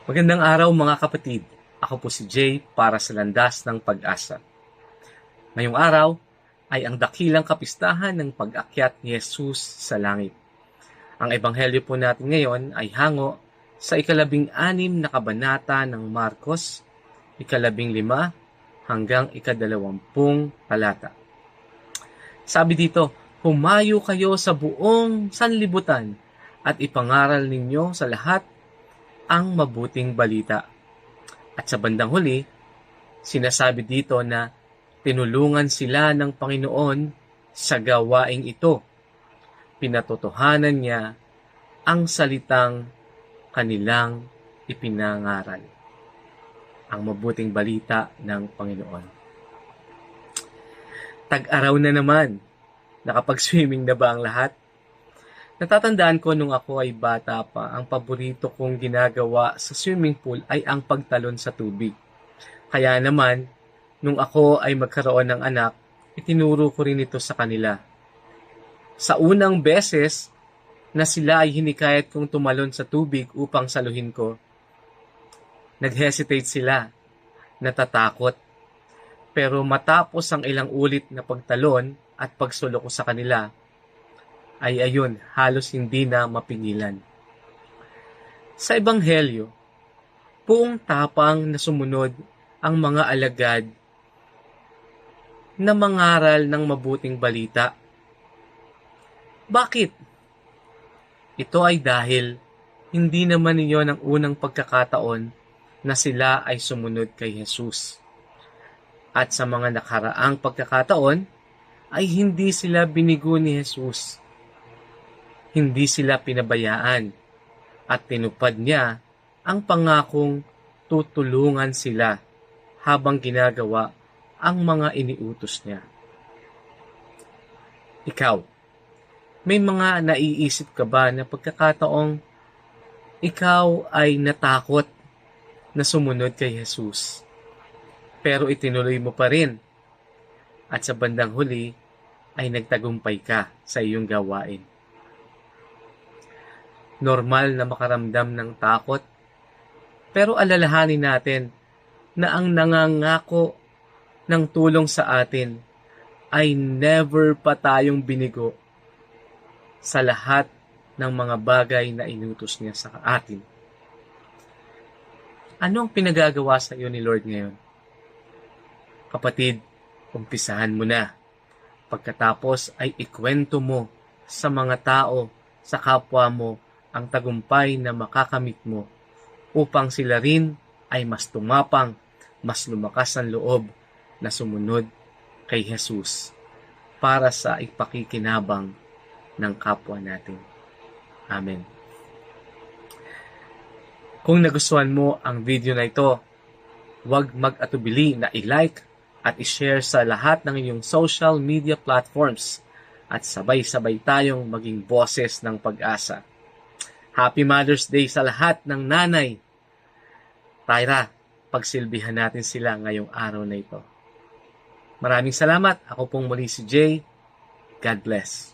Magandang araw mga kapatid. Ako po si Jay para sa Landas ng Pag-asa. Ngayong araw ay ang dakilang kapistahan ng pag-akyat ni Jesus sa langit. Ang ebanghelyo po natin ngayon ay hango sa 16 na kabanata ng Marcos, 15 hanggang 20 talata. Sabi dito, "Humayo kayo sa buong sanlibutan at ipangaral ninyo sa lahat ang mabuting balita." At sa bandang huli, sinasabi dito na tinulungan sila ng Panginoon sa gawaing ito. Pinatotohanan niya ang salitang kanilang ipinangaral. Ang mabuting balita ng Panginoon. Tag-araw na naman. Nakapag-swimming na ba ang lahat? Natatandaan ko nung ako ay bata pa, ang paborito kong ginagawa sa swimming pool ay ang pagtalon sa tubig. Kaya naman, nung ako ay magkaroon ng anak, itinuro ko rin ito sa kanila. Sa unang beses na sila ay hinikayat kong tumalon sa tubig upang saluhin ko, nag-hesitate sila, natatakot. Pero matapos ang ilang ulit na pagtalon at pagsulok ko sa kanila, ay ayun, halos hindi na mapigilan. Sa Ebanghelyo, buong tapang na sumunod ang mga alagad na mangaral ng mabuting balita. Bakit? Ito ay dahil hindi naman iyon ang unang pagkakataon na sila ay sumunod kay Jesus. At sa mga nakaraang pagkakataon, ay hindi sila binigo ni Jesus. Hindi sila pinabayaan at tinupad niya ang pangakong tutulungan sila habang ginagawa ang mga iniutos niya. Ikaw, may mga naiisip ka ba na pagkakataong ikaw ay natakot na sumunod kay Jesus, pero itinuloy mo pa rin at sa bandang huli ay nagtagumpay ka sa iyong gawain? Normal na makaramdam ng takot, pero alalahanin natin na ang nangangako ng tulong sa atin ay never pa tayong binigo sa lahat ng mga bagay na inutos niya sa atin. Ano ang pinagagawa sa iyo ni Lord ngayon? Kapatid, umpisahan mo na. Pagkatapos ay ikwento mo sa mga tao, sa kapwa mo, ang tagumpay na makakamit mo upang sila rin ay mas tumapang, mas lumakas ang loob na sumunod kay Jesus para sa ipakikinabang ng kapwa natin. Amen. Kung nagustuhan mo ang video na ito, huwag mag-atubili na i-like at i-share sa lahat ng iyong social media platforms at sabay-sabay tayong maging boses ng pag-asa. Happy Mother's Day sa lahat ng nanay. Tara, pagsilbihan natin sila ngayong araw na ito. Maraming salamat. Ako pong muli si Jay. God bless.